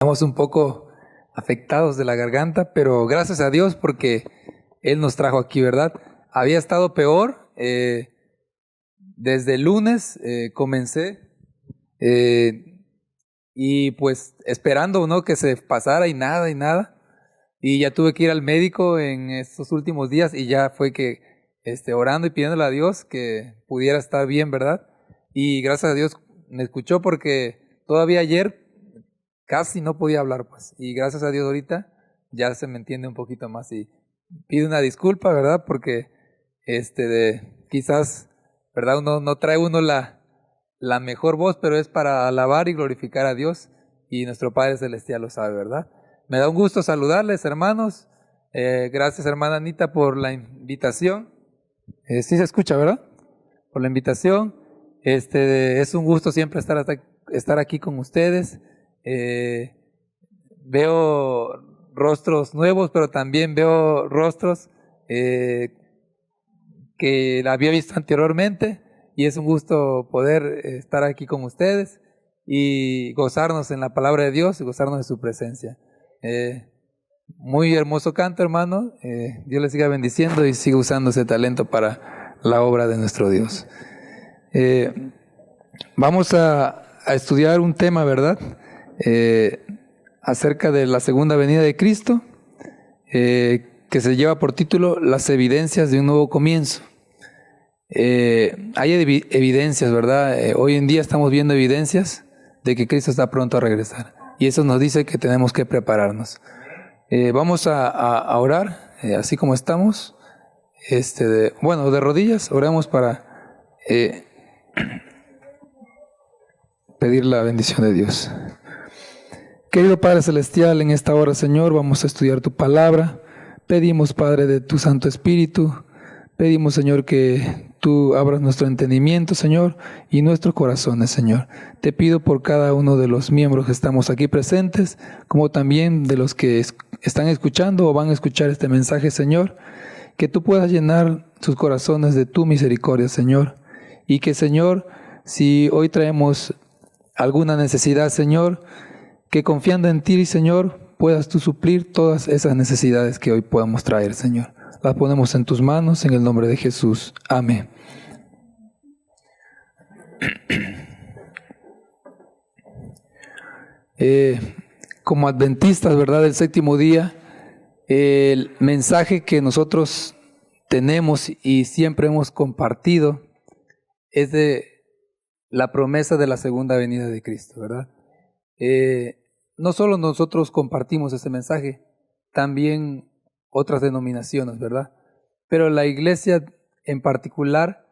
Estamos un poco afectados de la garganta, pero gracias a Dios porque Él nos trajo aquí, ¿verdad? Había estado peor. Desde el lunes comencé y pues esperando, ¿no?, que se pasara y nada y nada. Y ya tuve que ir al médico en estos últimos días y ya fue que orando y pidiéndole a Dios que pudiera estar bien, ¿verdad? Y gracias a Dios me escuchó porque todavía ayer casi no podía hablar, pues. Y gracias a Dios ahorita ya se me entiende un poquito más y pido una disculpa, ¿verdad? Porque quizás, ¿verdad? Uno no trae la mejor voz, pero es para alabar y glorificar a Dios y nuestro Padre Celestial lo sabe, ¿verdad? Me da un gusto saludarles, hermanos. Gracias, hermana Anita, por la invitación. Sí se escucha, ¿verdad? Por la invitación. Es un gusto siempre estar aquí con ustedes. Veo rostros nuevos, pero también veo rostros que había visto anteriormente y es un gusto poder estar aquí con ustedes y gozarnos en la palabra de Dios y gozarnos de su presencia. Muy hermoso canto, hermano. Dios le siga bendiciendo y siga usando ese talento para la obra de nuestro Dios. Vamos a estudiar un tema, ¿verdad? Acerca de la segunda venida de Cristo, que se lleva por título Las evidencias de un nuevo comienzo. Hay evidencias, ¿verdad? Hoy en día estamos viendo evidencias de que Cristo está pronto a regresar. Y eso nos dice que tenemos que prepararnos. Vamos a orar, así como estamos. De rodillas, oremos para pedir la bendición de Dios. Querido Padre Celestial, en esta hora, Señor, vamos a estudiar tu palabra. Pedimos, Padre, de tu Santo Espíritu. Pedimos, Señor, que tú abras nuestro entendimiento, Señor, y nuestros corazones, Señor. Te pido por cada uno de los miembros que estamos aquí presentes, como también de los que están escuchando o van a escuchar este mensaje, Señor, que tú puedas llenar sus corazones de tu misericordia, Señor. Y que, Señor, si hoy traemos alguna necesidad, Señor, que confiando en ti, Señor, puedas tú suplir todas esas necesidades que hoy podamos traer, Señor. Las ponemos en tus manos, en el nombre de Jesús. Amén. Como adventistas, ¿verdad?, del séptimo día, el mensaje que nosotros tenemos y siempre hemos compartido es de la promesa de la segunda venida de Cristo, ¿verdad? No solo nosotros compartimos ese mensaje, también otras denominaciones, ¿verdad? Pero la iglesia en particular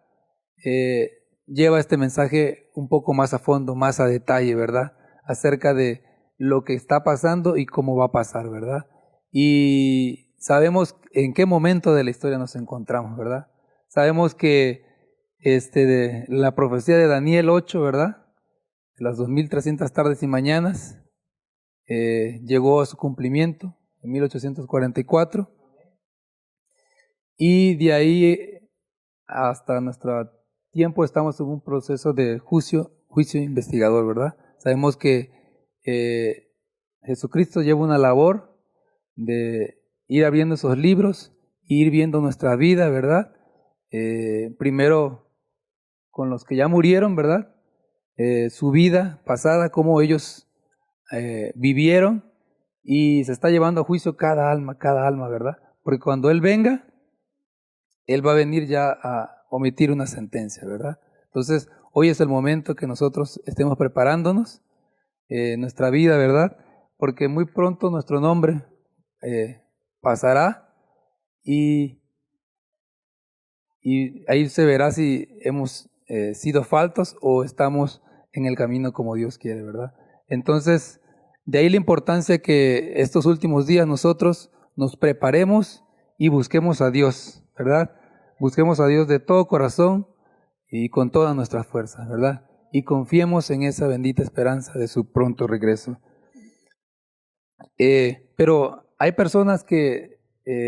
lleva este mensaje un poco más a fondo, más a detalle, ¿verdad? Acerca de lo que está pasando y cómo va a pasar, ¿verdad? Y sabemos en qué momento de la historia nos encontramos, ¿verdad? Sabemos que de la profecía de Daniel 8, ¿verdad?, las 2300 tardes y mañanas, llegó a su cumplimiento en 1844 y de ahí hasta nuestro tiempo estamos en un proceso de juicio investigador, ¿verdad? Sabemos que Jesucristo lleva una labor de ir abriendo esos libros, ir viendo nuestra vida, ¿verdad? Primero con los que ya murieron, ¿verdad? Su vida pasada, cómo ellos vivieron, y se está llevando a juicio cada alma, ¿verdad? Porque cuando Él venga, Él va a venir ya a omitir una sentencia, ¿verdad? Entonces, hoy es el momento que nosotros estemos preparándonos, nuestra vida, ¿verdad? Porque muy pronto nuestro nombre pasará y ahí se verá si hemos sido faltos o estamos en el camino como Dios quiere, ¿verdad? Entonces, de ahí la importancia que estos últimos días nosotros nos preparemos y busquemos a Dios, ¿verdad? Busquemos a Dios de todo corazón y con todas nuestras fuerzas, ¿verdad? Y confiemos en esa bendita esperanza de su pronto regreso. Pero hay personas que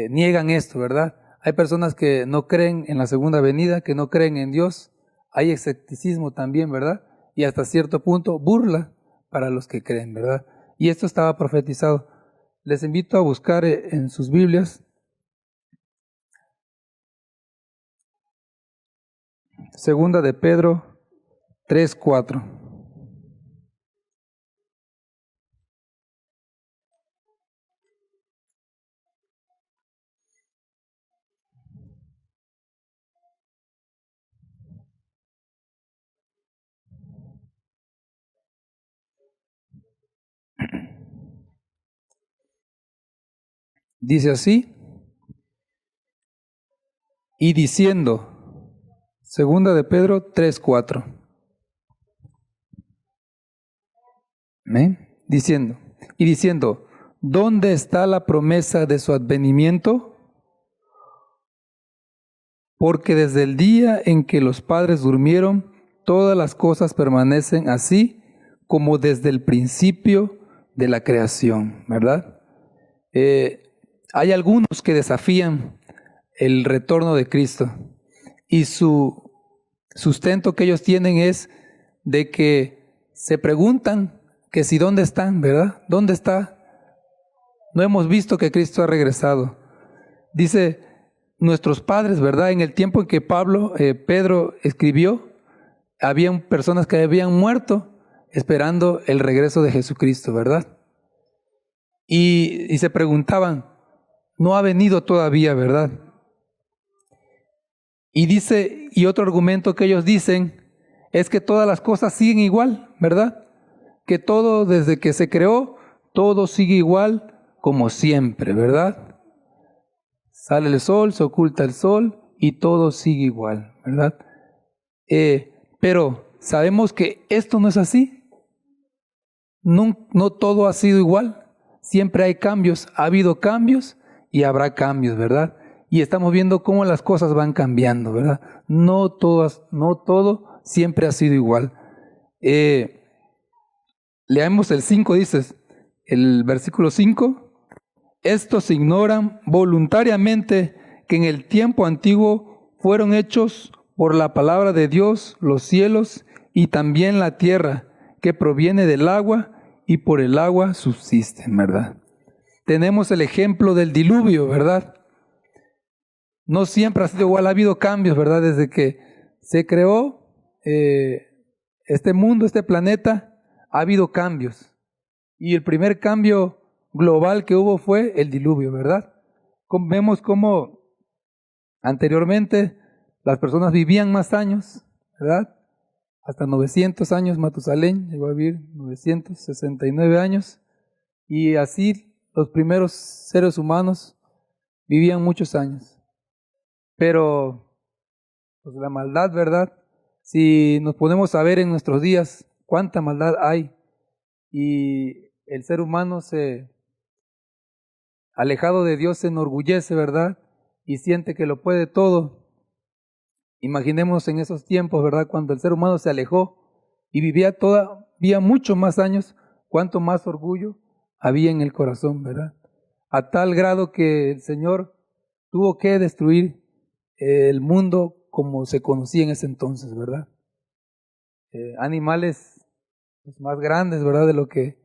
niegan esto, ¿verdad? Hay personas que no creen en la segunda venida, que no creen en Dios. Hay escepticismo también, ¿verdad? Y hasta cierto punto burla para los que creen, ¿verdad? Y esto estaba profetizado. Les invito a buscar en sus Biblias Segunda de Pedro 3:4. Dice así, y diciendo, Segunda de Pedro 3:4. ¿Amén? Diciendo, ¿dónde está la promesa de su advenimiento? Porque desde el día en que los padres durmieron, todas las cosas permanecen así como desde el principio de la creación, ¿verdad? Hay algunos que desafían el retorno de Cristo y su sustento que ellos tienen es de que se preguntan que si dónde están, ¿verdad? ¿Dónde está? No hemos visto que Cristo ha regresado. Dice, nuestros padres, ¿verdad? En el tiempo en que Pedro escribió, habían personas que habían muerto esperando el regreso de Jesucristo, ¿verdad? Y se preguntaban, no ha venido todavía, ¿verdad? Y dice, y otro argumento que ellos dicen es que todas las cosas siguen igual, ¿verdad? Que todo desde que se creó, todo sigue igual como siempre, ¿verdad? Sale el sol, se oculta el sol y todo sigue igual, ¿verdad? Pero sabemos que esto no es así. No todo ha sido igual. Siempre hay cambios, ha habido cambios y habrá cambios, ¿verdad? Y estamos viendo cómo las cosas van cambiando, ¿verdad? No todo siempre ha sido igual. Leamos el 5, dices, el versículo 5. Estos ignoran voluntariamente que en el tiempo antiguo fueron hechos por la palabra de Dios los cielos y también la tierra, que proviene del agua y por el agua subsisten, ¿verdad? Tenemos el ejemplo del diluvio, ¿verdad? No siempre ha sido igual, ha habido cambios, ¿verdad? Desde que se creó este mundo, este planeta, ha habido cambios. Y el primer cambio global que hubo fue el diluvio, ¿verdad? Vemos cómo anteriormente las personas vivían más años, ¿verdad? Hasta 900 años Matusalén llegó a vivir 969 años. Y así los primeros seres humanos vivían muchos años. Pero pues la maldad, ¿verdad? Si nos ponemos a ver en nuestros días cuánta maldad hay y el ser humano alejado de Dios se enorgullece, ¿verdad? Y siente que lo puede todo. Imaginemos en esos tiempos, ¿verdad? Cuando el ser humano se alejó y vivía muchos más años, cuánto más orgullo había en el corazón, ¿verdad? A tal grado que el Señor tuvo que destruir el mundo como se conocía en ese entonces, ¿verdad? Animales pues, más grandes, ¿verdad? De lo que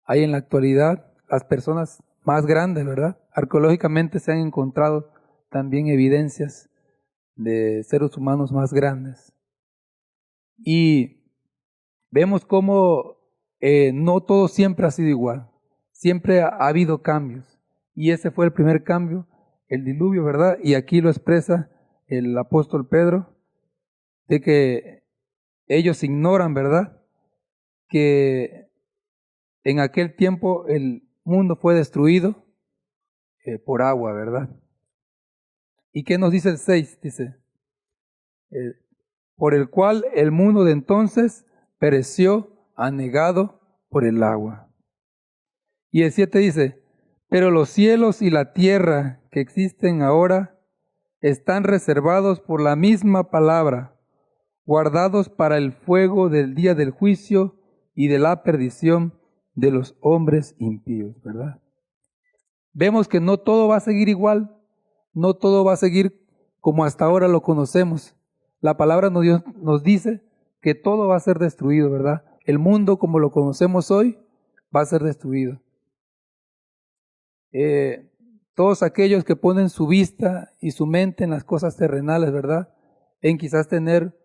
hay en la actualidad, las personas más grandes, ¿verdad? Arqueológicamente se han encontrado también evidencias de seres humanos más grandes. Y vemos cómo no todo siempre ha sido igual, siempre ha habido cambios. Y ese fue el primer cambio, el diluvio, ¿verdad? Y aquí lo expresa el apóstol Pedro, de que ellos ignoran, ¿verdad? Que en aquel tiempo el mundo fue destruido por agua, ¿verdad? ¿Y qué nos dice el 6? Dice, por el cual el mundo de entonces pereció anegado por el agua. Y el 7 dice, pero los cielos y la tierra que existen ahora están reservados por la misma palabra, guardados para el fuego del día del juicio y de la perdición de los hombres impíos, ¿verdad? Vemos que no todo va a seguir igual, no todo va a seguir como hasta ahora lo conocemos. La palabra nos dice que todo va a ser destruido, ¿verdad? El mundo como lo conocemos hoy va a ser destruido. Todos aquellos que ponen su vista y su mente en las cosas terrenales, ¿verdad? En quizás tener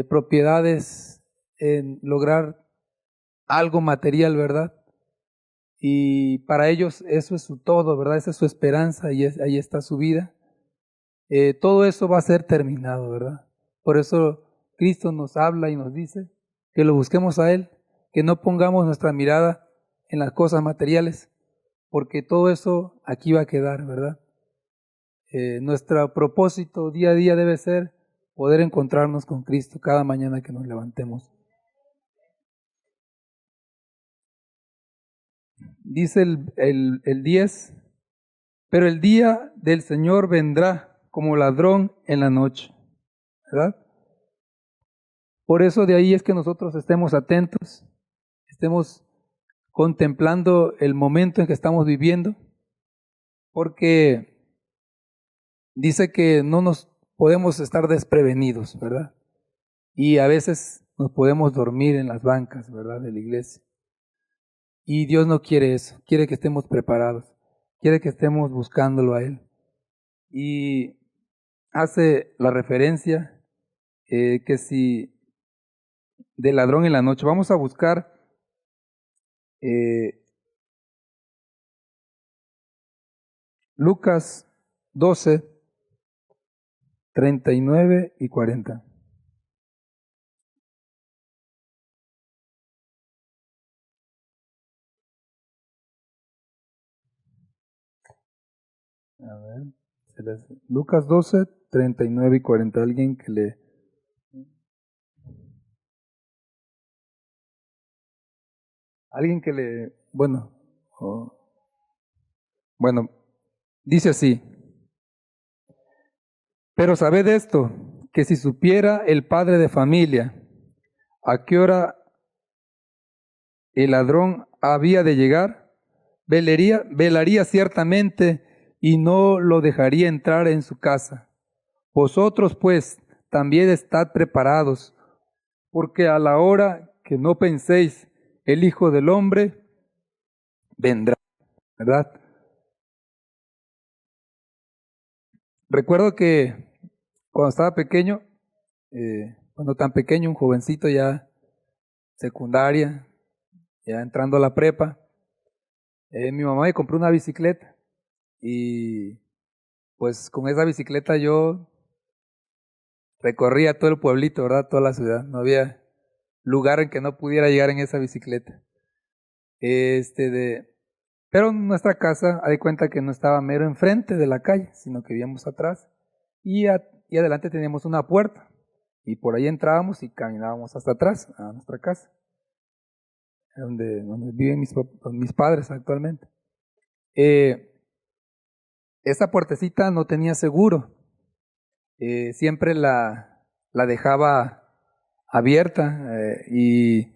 propiedades, en lograr algo material, ¿verdad? Y para ellos eso es su todo, ¿verdad? Esa es su esperanza y ahí está su vida. Todo eso va a ser terminado, ¿verdad? Por eso Cristo nos habla y nos dice que lo busquemos a Él, que no pongamos nuestra mirada en las cosas materiales, porque todo eso aquí va a quedar, ¿verdad? Nuestro propósito día a día debe ser poder encontrarnos con Cristo cada mañana que nos levantemos. Dice el 10, pero el día del Señor vendrá como ladrón en la noche, ¿verdad? Por eso de ahí es que nosotros estemos atentos, estemos contemplando el momento en que estamos viviendo, porque dice que no nos podemos estar desprevenidos, ¿verdad? Y a veces nos podemos dormir en las bancas, ¿verdad?, de la iglesia. Y Dios no quiere eso, quiere que estemos preparados, quiere que estemos buscándolo a Él. Y hace la referencia que si del ladrón en la noche, vamos a buscar Lucas 12, 39 y 40. A ver, Lucas 12, 39 y 40. Alguien que le... Bueno, bueno, dice así. Pero sabed esto, que si supiera el padre de familia a qué hora el ladrón había de llegar, velaría ciertamente y no lo dejaría entrar en su casa. Vosotros pues también estad preparados, porque a la hora que no penséis, el Hijo del Hombre vendrá, ¿verdad? Recuerdo que cuando estaba pequeño, cuando tan pequeño, un jovencito ya secundaria, ya entrando a la prepa, mi mamá me compró una bicicleta y pues con esa bicicleta yo recorría todo el pueblito, ¿verdad? Toda la ciudad. No había lugar en que no pudiera llegar en esa bicicleta. Pero nuestra casa, haz de cuenta que no estaba mero enfrente de la calle, sino que vivíamos atrás. Y adelante teníamos una puerta. Y por ahí entrábamos y caminábamos hasta atrás, a nuestra casa, donde viven mis padres actualmente. Esa puertecita no tenía seguro. Siempre la dejaba abierta y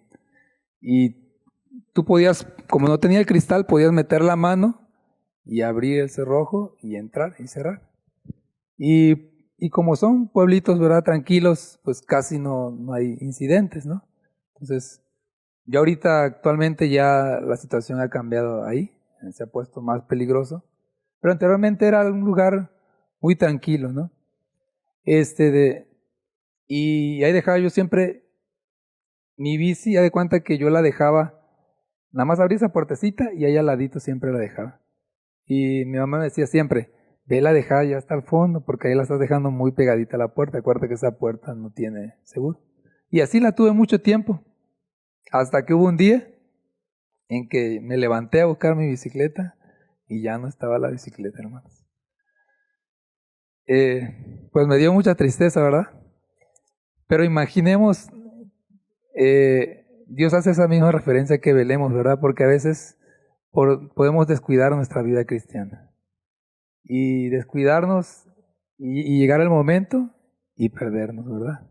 tú podías, como no tenía el cristal, podías meter la mano y abrir el cerrojo y entrar y cerrar. Y como son pueblitos, ¿verdad?, tranquilos, pues casi no hay incidentes, ¿no? Entonces, ya ahorita actualmente ya la situación ha cambiado ahí, se ha puesto más peligroso, pero anteriormente era un lugar muy tranquilo, ¿no? Y ahí dejaba yo siempre mi bici, ya de cuenta que yo la dejaba, nada más abrí esa puertecita y ahí al ladito siempre la dejaba. Y mi mamá me decía siempre, vela dejada ya hasta el fondo, porque ahí la estás dejando muy pegadita a la puerta, acuérdate que esa puerta no tiene seguro. Y así la tuve mucho tiempo, hasta que hubo un día en que me levanté a buscar mi bicicleta y ya no estaba la bicicleta, hermanos. Pues me dio mucha tristeza, ¿verdad? Pero imaginemos, Dios hace esa misma referencia que velemos, ¿verdad? Porque a veces podemos descuidar nuestra vida cristiana. Y descuidarnos y llegar al momento y perdernos, ¿verdad?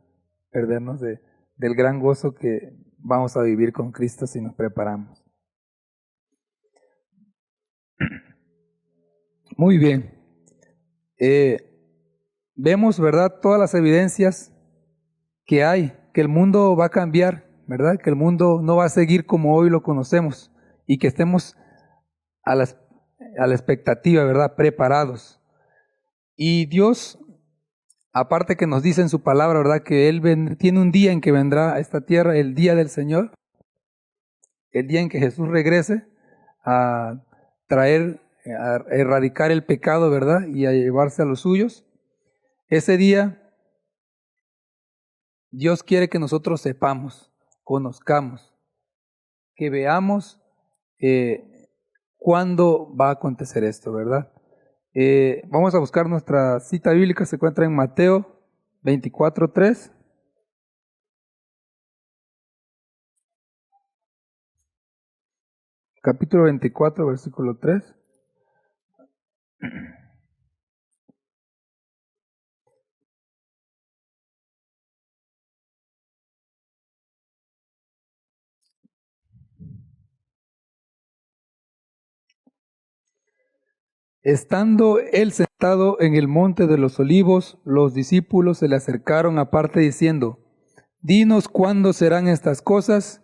Perdernos del gran gozo que vamos a vivir con Cristo si nos preparamos. Muy bien. Vemos, ¿verdad?, todas las evidencias que hay, que el mundo va a cambiar, ¿verdad? Que el mundo no va a seguir como hoy lo conocemos. y que estemos a la expectativa, ¿verdad? Preparados. Y Dios, aparte que nos dice en su palabra, ¿verdad? Que Él tiene un día en que vendrá a esta tierra, el día del Señor, el día en que Jesús regrese a traer, a erradicar el pecado, ¿verdad? Y a llevarse a los suyos. Ese día Dios quiere que nosotros sepamos, conozcamos, que veamos cuándo va a acontecer esto, ¿verdad? Vamos a buscar nuestra cita bíblica, se encuentra en Mateo 24:3. Capítulo 24, versículo 3. Estando él sentado en el monte de los olivos, los discípulos se le acercaron aparte diciendo: Dinos cuándo serán estas cosas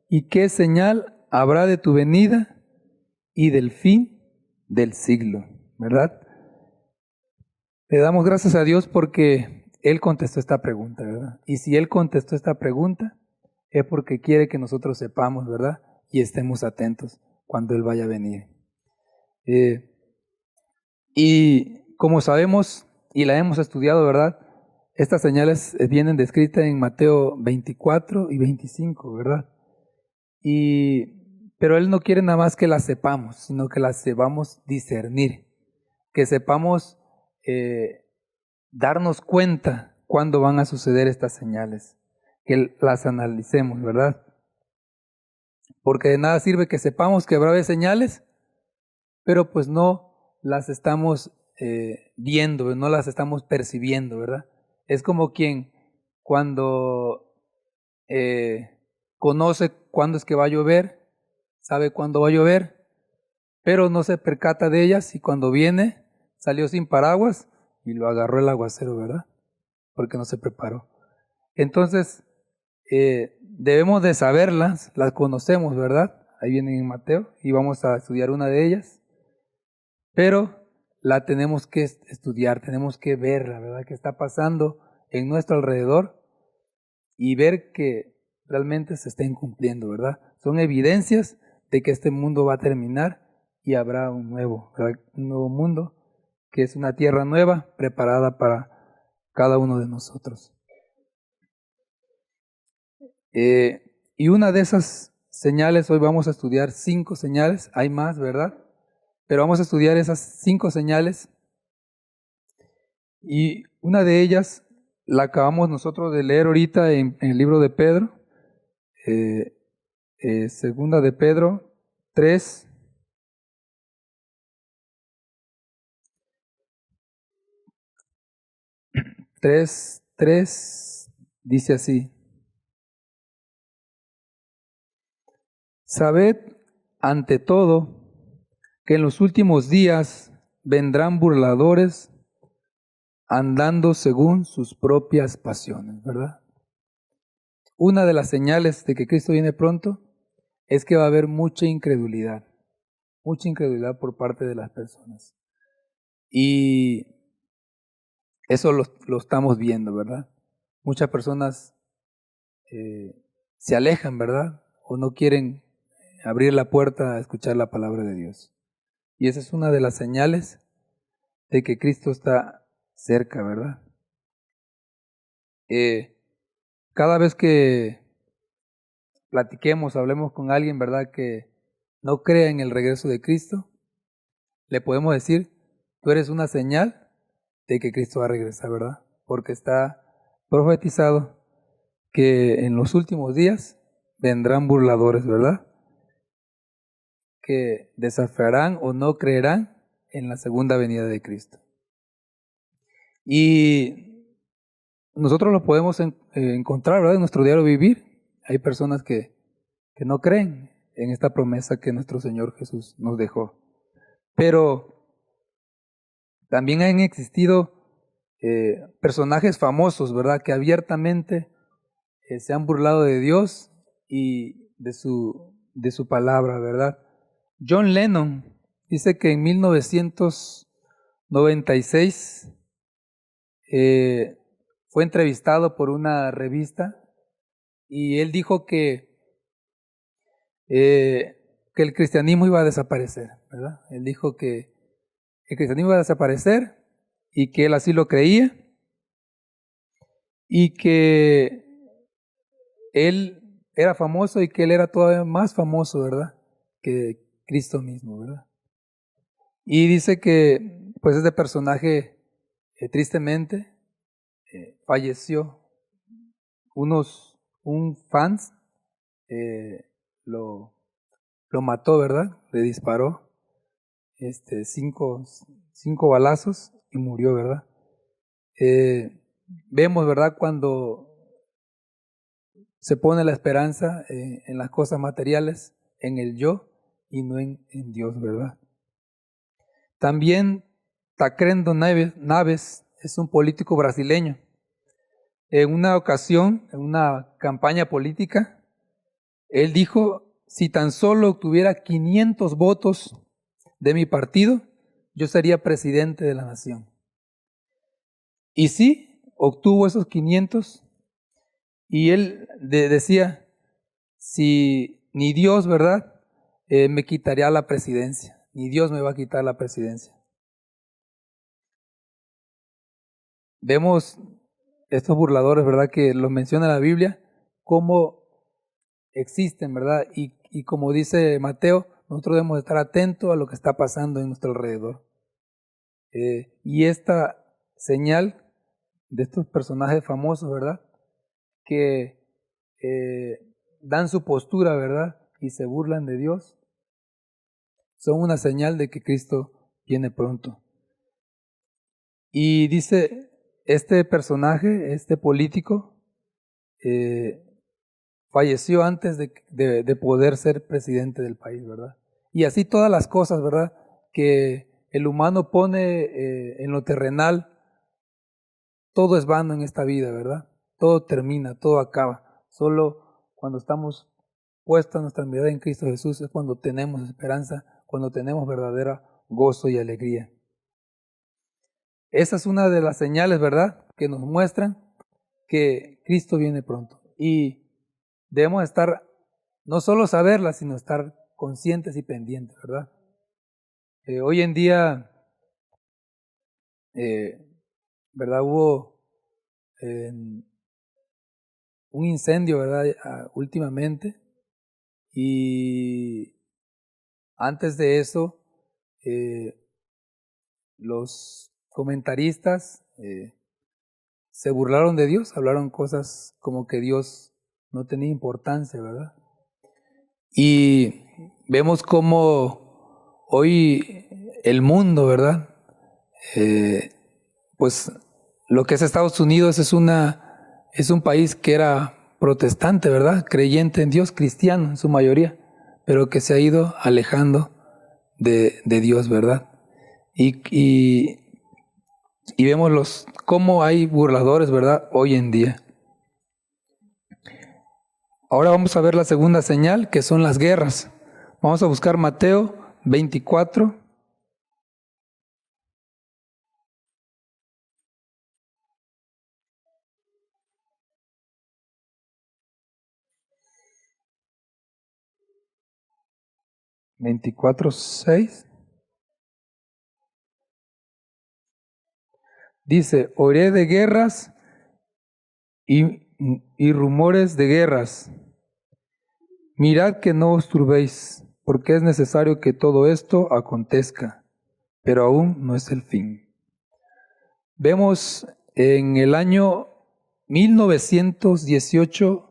y qué señal habrá de tu venida y del fin del siglo, ¿verdad? Le damos gracias a Dios porque Él contestó esta pregunta, ¿verdad? Y si Él contestó esta pregunta, es porque quiere que nosotros sepamos, ¿verdad? Y estemos atentos cuando Él vaya a venir. Y como sabemos y la hemos estudiado, ¿verdad? Estas señales vienen descritas en Mateo 24 y 25, ¿verdad? Pero Él no quiere nada más que las sepamos, sino que las sepamos discernir, que sepamos darnos cuenta cuándo van a suceder estas señales, que las analicemos, ¿verdad? Porque de nada sirve que sepamos que habrá señales, pero pues no las estamos viendo, no las estamos percibiendo, ¿verdad? Es como quien cuando conoce cuándo es que va a llover, sabe cuándo va a llover, pero no se percata de ellas y cuando viene salió sin paraguas y lo agarró el aguacero, ¿verdad? Porque no se preparó. Entonces, debemos de saberlas, las conocemos, ¿verdad? Ahí vienen en Mateo y vamos a estudiar una de ellas, pero la tenemos que estudiar, tenemos que verla, ¿verdad? ¿Qué está pasando en nuestro alrededor? Y ver que realmente se estén cumpliendo, ¿verdad? Son evidencias de que este mundo va a terminar y habrá un nuevo, ¿verdad? Un nuevo mundo, que es una tierra nueva preparada para cada uno de nosotros. Y una de esas señales, hoy vamos a estudiar 5 señales, hay más, ¿verdad? Pero vamos a estudiar esas 5 señales y una de ellas la acabamos nosotros de leer ahorita en el libro de Pedro, segunda de Pedro 3, dice así: Sabed ante todo que en los últimos días vendrán burladores andando según sus propias pasiones, ¿verdad? Una de las señales de que Cristo viene pronto es que va a haber mucha incredulidad por parte de las personas. Y eso lo estamos viendo, ¿verdad? Muchas personas se alejan, ¿verdad? O no quieren abrir la puerta a escuchar la palabra de Dios. Y esa es una de las señales de que Cristo está cerca, ¿verdad? Cada vez que platiquemos, hablemos con alguien, ¿verdad? Que no crea en el regreso de Cristo, le podemos decir: tú eres una señal de que Cristo va a regresar, ¿verdad? Porque está profetizado que en los últimos días vendrán burladores, ¿verdad? Que desafiarán o no creerán en la segunda venida de Cristo. Y nosotros lo podemos encontrar, ¿verdad? En nuestro diario vivir. Hay personas que no creen en esta promesa que nuestro Señor Jesús nos dejó. Pero también han existido personajes famosos, ¿verdad? Que abiertamente se han burlado de Dios y de su palabra, ¿verdad? John Lennon dice que en 1996 fue entrevistado por una revista y él dijo que el cristianismo iba a desaparecer, ¿verdad? Él dijo que el cristianismo iba a desaparecer y que él así lo creía y que él era famoso y que él era todavía más famoso, ¿verdad? Que Cristo mismo, ¿verdad? Y dice que pues este personaje tristemente falleció. Un fans lo mató, ¿verdad? Le disparó 5 balazos y murió, ¿verdad? Vemos, ¿verdad? Cuando se pone la esperanza en las cosas materiales, en el yo y no en Dios, ¿verdad? También Tancredo Naves es un político brasileño. En una ocasión, en una campaña política, él dijo, si tan solo obtuviera 500 votos de mi partido, yo sería presidente de la nación. Y sí, obtuvo esos 500 y él decía, si ni Dios, ¿verdad? Me quitaría la presidencia, ni Dios me va a quitar la presidencia. Vemos estos burladores, ¿verdad? Que los menciona la Biblia, cómo existen, ¿verdad? Y como dice Mateo, nosotros debemos estar atentos a lo que está pasando en nuestro alrededor. Y esta señal de estos personajes famosos, ¿verdad? Que dan su postura, ¿verdad? Y se burlan de Dios, son una señal de que Cristo viene pronto. Y dice, este personaje, este político, falleció antes de poder ser presidente del país, ¿verdad? Y así todas las cosas, ¿verdad? Que el humano pone en lo terrenal, todo es vano en esta vida, ¿verdad? Todo termina, todo acaba. Solo cuando estamos puestos nuestra mirada en Cristo Jesús es cuando tenemos esperanza, cuando tenemos verdadera gozo y alegría. Esa es una de las señales, ¿verdad? Que nos muestran que Cristo viene pronto. Y debemos estar, no solo saberla, sino estar conscientes y pendientes, ¿verdad? Hoy en día, ¿verdad? Hubo un incendio, ¿verdad? Últimamente. Y antes de eso, los comentaristas se burlaron de Dios, hablaron cosas como que Dios no tenía importancia, ¿verdad? Y vemos cómo hoy el mundo, ¿verdad? Pues lo que es Estados Unidos es un país que era protestante, ¿verdad? Creyente en Dios, cristiano en su mayoría, pero que se ha ido alejando de Dios, ¿verdad? Y vemos cómo hay burladores, ¿verdad? Hoy en día. Ahora vamos a ver la segunda señal, que son las guerras. Vamos a buscar Mateo 24. (24:6) dice, oiré de guerras y rumores de guerras. Mirad que no os turbéis, porque es necesario que todo esto acontezca, pero aún no es el fin. Vemos en el año 1918,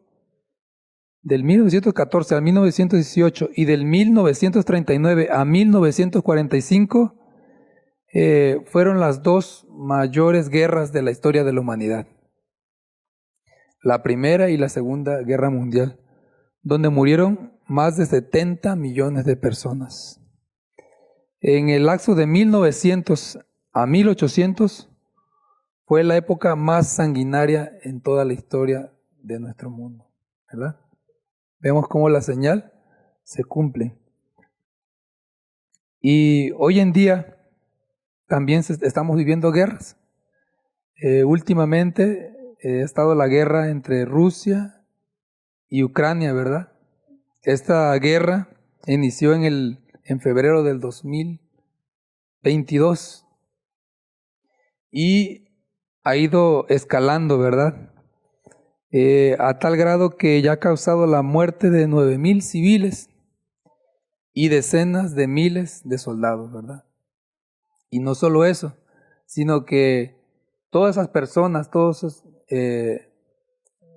del 1914 al 1918 y del 1939 a 1945, fueron las dos mayores guerras de la historia de la humanidad. La Primera y la Segunda Guerra Mundial, donde murieron más de 70 millones de personas. En el lapso de 1900 a 1800 fue la época más sanguinaria en toda la historia de nuestro mundo, ¿verdad? Vemos cómo la señal se cumple. Y hoy en día también estamos viviendo guerras. Últimamente ha estado la guerra entre Rusia y Ucrania, ¿verdad? Esta guerra inició en febrero del 2022 y ha ido escalando, ¿verdad? A tal grado que ya ha causado la muerte de 9,000 civiles y decenas de miles de soldados, ¿verdad? Y no solo eso, sino que todas esas personas, todos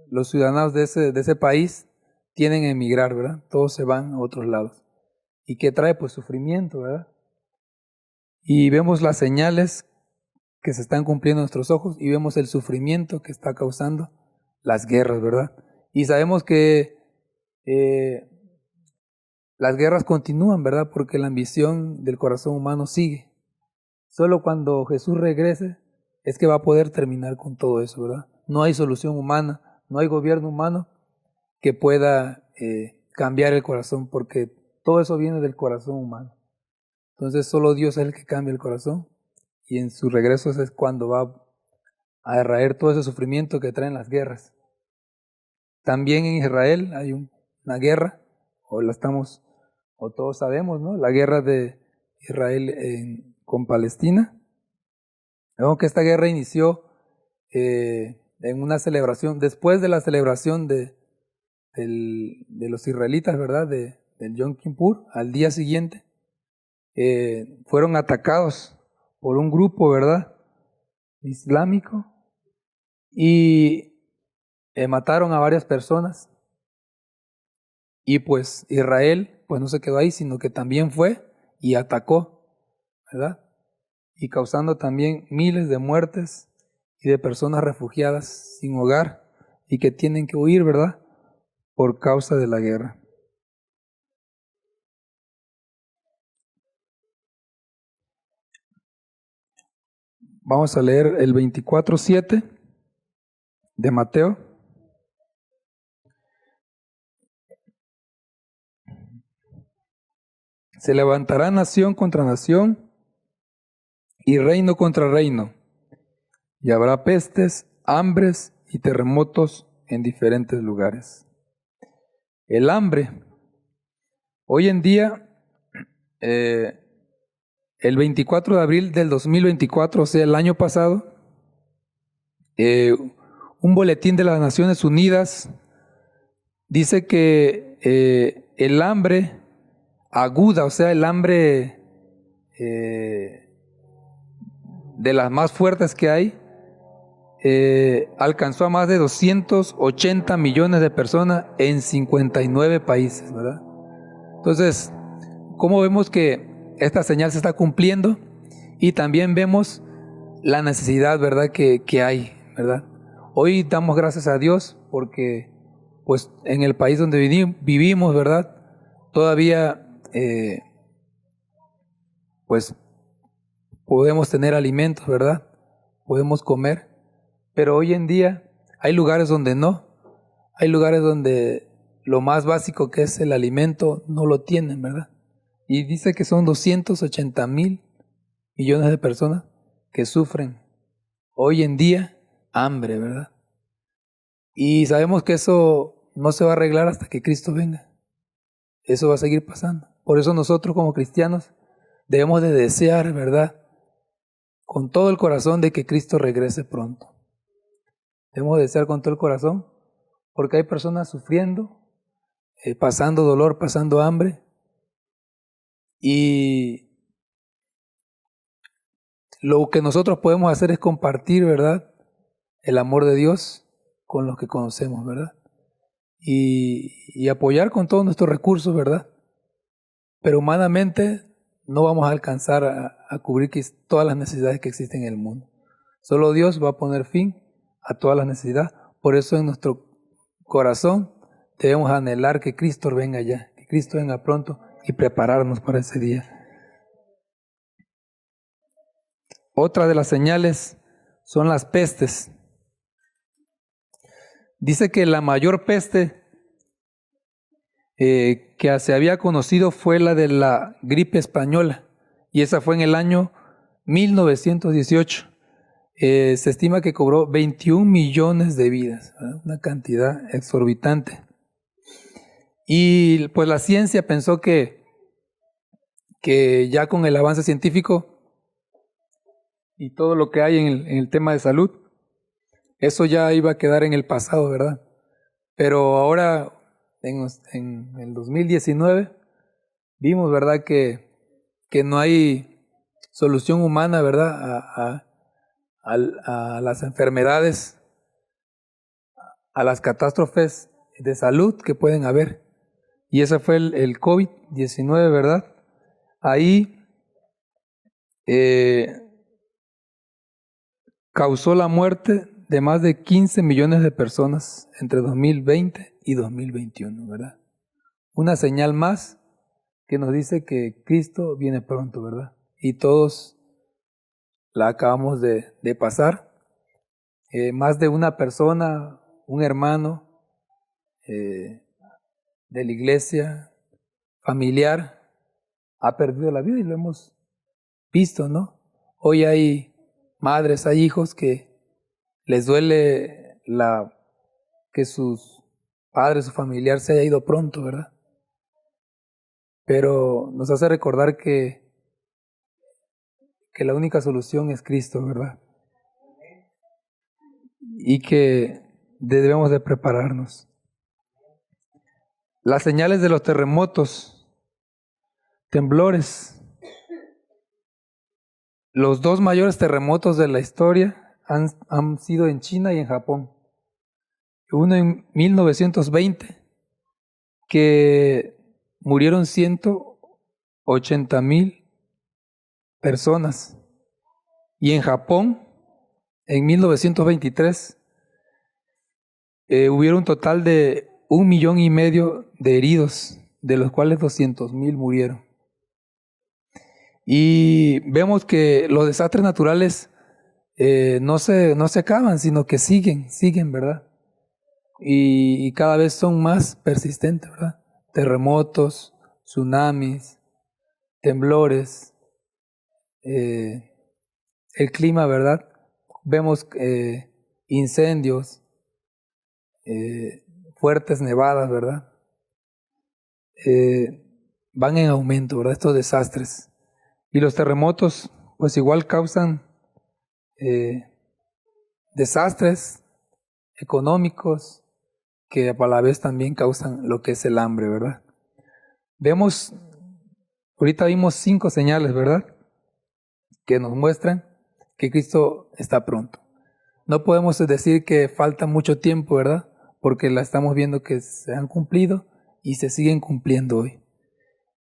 los ciudadanos de ese país tienen que emigrar, ¿verdad? Todos se van a otros lados. ¿Y qué trae? Pues sufrimiento, ¿verdad? Y vemos las señales que se están cumpliendo en nuestros ojos y vemos el sufrimiento que está causando las guerras, ¿verdad? Y sabemos que las guerras continúan, ¿verdad? Porque la ambición del corazón humano sigue. Solo cuando Jesús regrese es que va a poder terminar con todo eso, ¿verdad? No hay solución humana, no hay gobierno humano que pueda cambiar el corazón, porque todo eso viene del corazón humano. Entonces solo Dios es el que cambia el corazón y en su regreso es cuando va a raer todo ese sufrimiento que traen las guerras. También en Israel hay una guerra, o todos sabemos, ¿no? La guerra de Israel con Palestina. Vemos que esta guerra inició en una celebración, después de la celebración de los israelitas, ¿verdad? Del Yom Kippur, al día siguiente, fueron atacados por un grupo, ¿verdad? Islámico, y mataron a varias personas. Y pues Israel, pues no se quedó ahí, sino que también fue y atacó, ¿verdad? Y causando también miles de muertes y de personas refugiadas sin hogar y que tienen que huir, ¿verdad? Por causa de la guerra. Vamos a leer el 24:7 de Mateo. Se levantará nación contra nación y reino contra reino, y habrá pestes, hambres y terremotos en diferentes lugares. El hambre. Hoy en día, el 24 de abril del 2024, o sea, el año pasado, un boletín de las Naciones Unidas dice que el hambre aguda, o sea, el hambre de las más fuertes que hay, alcanzó a más de 280 millones de personas en 59 países, ¿verdad? Entonces, ¿cómo vemos que esta señal se está cumpliendo? Y también vemos la necesidad, ¿verdad? Que hay, ¿verdad? Hoy damos gracias a Dios porque, pues, en el país donde vivimos, ¿verdad? Todavía, pues, podemos tener alimentos, ¿verdad? Podemos comer, pero hoy en día hay lugares donde no. Hay lugares donde lo más básico que es el alimento no lo tienen, ¿verdad? Y dice que son 280,000 millones de personas que sufren hoy en día hambre, ¿verdad? Y sabemos que eso no se va a arreglar hasta que Cristo venga. Eso va a seguir pasando. Por eso nosotros como cristianos debemos de desear, ¿verdad? Con todo el corazón de que Cristo regrese pronto. Debemos de desear con todo el corazón porque hay personas sufriendo, pasando dolor, pasando hambre. Y lo que nosotros podemos hacer es compartir, ¿verdad? El amor de Dios con los que conocemos, ¿verdad? Y apoyar con todos nuestros recursos, ¿verdad? Pero humanamente no vamos a alcanzar a cubrir todas las necesidades que existen en el mundo. Solo Dios va a poner fin a todas las necesidades. Por eso en nuestro corazón debemos anhelar que Cristo venga ya, que Cristo venga pronto y prepararnos para ese día. Otra de las señales son las pestes. Dice que la mayor peste que se había conocido fue la de la gripe española, y esa fue en el año 1918. Se estima que cobró 21 millones de vidas, ¿verdad? Una cantidad exorbitante. Y pues la ciencia pensó que ya con el avance científico y todo lo que hay en el tema de salud, eso ya iba a quedar en el pasado, ¿verdad? Pero ahora, en el 2019, vimos, ¿verdad?, que no hay solución humana, ¿verdad?, a las enfermedades, a las catástrofes de salud que pueden haber. Y ese fue el COVID-19, ¿verdad? Ahí causó la muerte de más de 15 millones de personas entre 2020 y 2021, ¿verdad? Una señal más que nos dice que Cristo viene pronto, ¿verdad? Y todos la acabamos de pasar. Más de una persona, un hermano de la iglesia, familiar, ha perdido la vida y lo hemos visto, ¿no? Hoy hay madres, hay hijos que les duele que sus padres, su familiar se haya ido pronto, ¿verdad? Pero nos hace recordar que la única solución es Cristo, ¿verdad? Y que debemos de prepararnos. Las señales de los terremotos, temblores. Los dos mayores terremotos de la historia han sido en China y en Japón. Uno en 1920, que murieron 180,000 personas. Y en Japón, en 1923, hubieron un total de 1,5 millones de heridos, de los cuales 200,000 murieron. Y vemos que los desastres naturales no se acaban, sino que siguen, ¿verdad? Y cada vez son más persistentes, ¿verdad? Terremotos, tsunamis, temblores, el clima, ¿verdad? Vemos incendios, fuertes nevadas, ¿verdad? Van en aumento, ¿verdad? Estos desastres. Y los terremotos, pues igual causan desastres económicos que a la vez también causan lo que es el hambre, ¿verdad? Ahorita vimos 5 señales, ¿verdad?, que nos muestran que Cristo está pronto. No podemos decir que falta mucho tiempo, ¿verdad?, porque la estamos viendo que se han cumplido y se siguen cumpliendo hoy.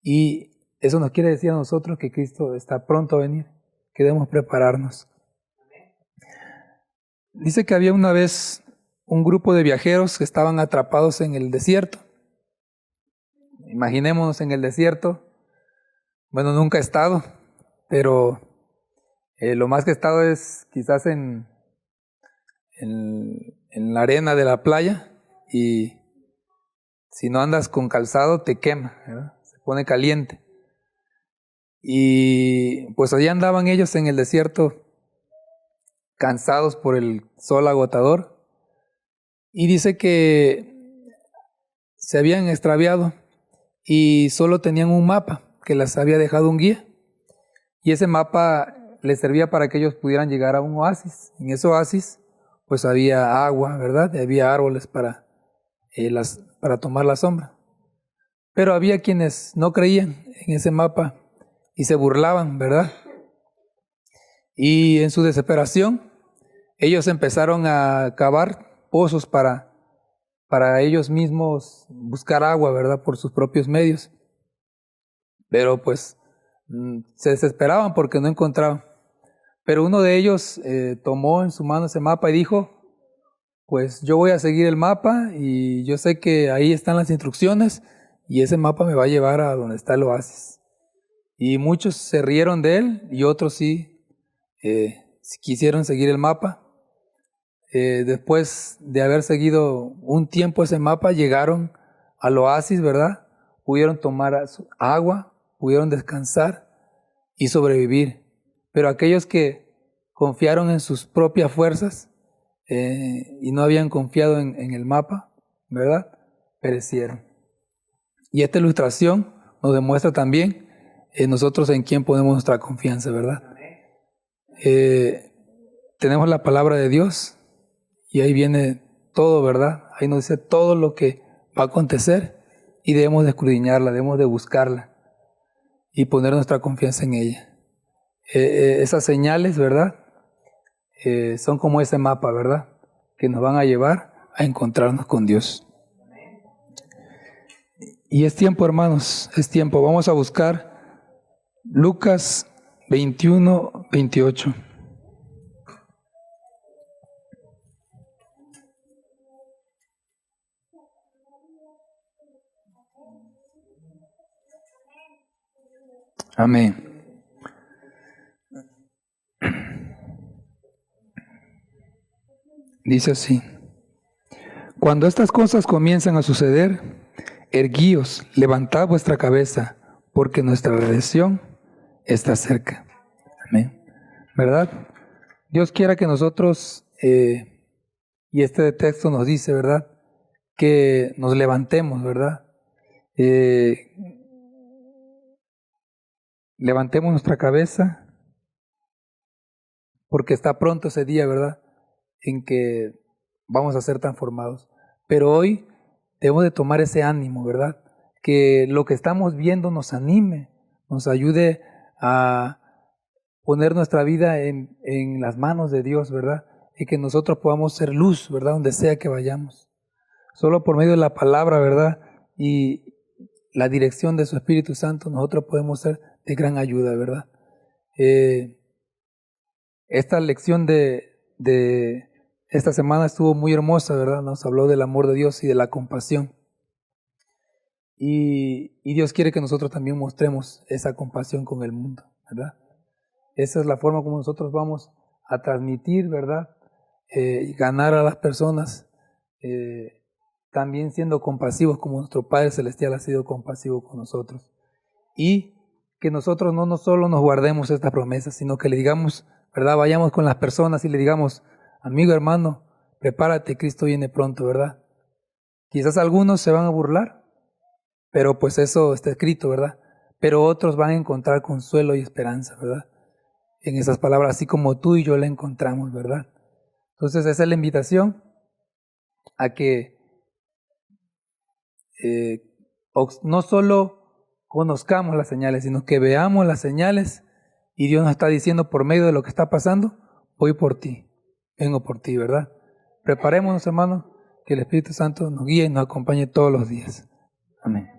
Y eso nos quiere decir a nosotros que Cristo está pronto a venir, que debemos prepararnos. Dice que había una vez un grupo de viajeros que estaban atrapados en el desierto. Imaginémonos en el desierto. Bueno, nunca he estado, pero lo más que he estado es quizás en la arena de la playa, y si no andas con calzado te quema, ¿verdad? Se pone caliente. Y pues allí andaban ellos en el desierto, cansados por el sol agotador, y dice que se habían extraviado y solo tenían un mapa que les había dejado un guía, y ese mapa les servía para que ellos pudieran llegar a un oasis. En ese oasis pues había agua, ¿verdad? Había árboles para tomar la sombra. Pero había quienes no creían en ese mapa y se burlaban, ¿verdad? Y en su desesperación, ellos empezaron a cavar pozos para ellos mismos buscar agua, ¿verdad?, por sus propios medios. Pero pues se desesperaban porque no encontraban. Pero uno de ellos tomó en su mano ese mapa y dijo: pues yo voy a seguir el mapa y yo sé que ahí están las instrucciones y ese mapa me va a llevar a donde está el oasis. Y muchos se rieron de él y otros sí quisieron seguir el mapa. Después de haber seguido un tiempo ese mapa, llegaron al oasis, ¿verdad? Pudieron tomar agua, pudieron descansar y sobrevivir. Pero aquellos que confiaron en sus propias fuerzas y no habían confiado en el mapa, ¿verdad?, perecieron. Y esta ilustración nos demuestra también nosotros en quién ponemos nuestra confianza, ¿verdad? Tenemos la palabra de Dios y ahí viene todo, ¿verdad? Ahí nos dice todo lo que va a acontecer y debemos de escudriñarla, debemos de buscarla y poner nuestra confianza en ella. Esas señales, ¿verdad? Son como ese mapa, ¿verdad?, que nos van a llevar a encontrarnos con Dios. Y es tiempo, hermanos, es tiempo. Vamos a buscar Lucas 21, 28. Amén. Dice así: cuando estas cosas comiencen a suceder, erguíos, levantad vuestra cabeza, porque nuestra redención está cerca. Amén. ¿Verdad? Dios quiera que nosotros, y este texto nos dice, ¿verdad?, que nos levantemos, ¿verdad? Levantemos nuestra cabeza, porque está pronto ese día, ¿verdad?, en que vamos a ser transformados. Pero hoy debemos de tomar ese ánimo, ¿verdad?, que lo que estamos viendo nos anime, nos ayude a poner nuestra vida en las manos de Dios, ¿verdad?, y que nosotros podamos ser luz, ¿verdad?, donde sea que vayamos. Solo por medio de la palabra, ¿verdad?, y la dirección de su Espíritu Santo, nosotros podemos ser de gran ayuda, ¿verdad? Esta lección de esta semana estuvo muy hermosa, ¿verdad? Nos habló del amor de Dios y de la compasión. Y Dios quiere que nosotros también mostremos esa compasión con el mundo, ¿verdad? Esa es la forma como nosotros vamos a transmitir, ¿verdad?, y ganar a las personas, también siendo compasivos como nuestro Padre Celestial ha sido compasivo con nosotros. Y que nosotros no solo nos guardemos esta promesa, sino que le digamos, ¿verdad?, vayamos con las personas y le digamos: amigo, hermano, prepárate, Cristo viene pronto, ¿verdad? Quizás algunos se van a burlar, pero pues eso está escrito, ¿verdad? Pero otros van a encontrar consuelo y esperanza, ¿verdad?, en esas palabras, así como tú y yo la encontramos, ¿verdad? Entonces esa es la invitación a que no solo conozcamos las señales, sino que veamos las señales, y Dios nos está diciendo por medio de lo que está pasando: voy por ti, vengo por ti, ¿verdad? Preparémonos, hermanos, que el Espíritu Santo nos guíe y nos acompañe todos los días. Amén.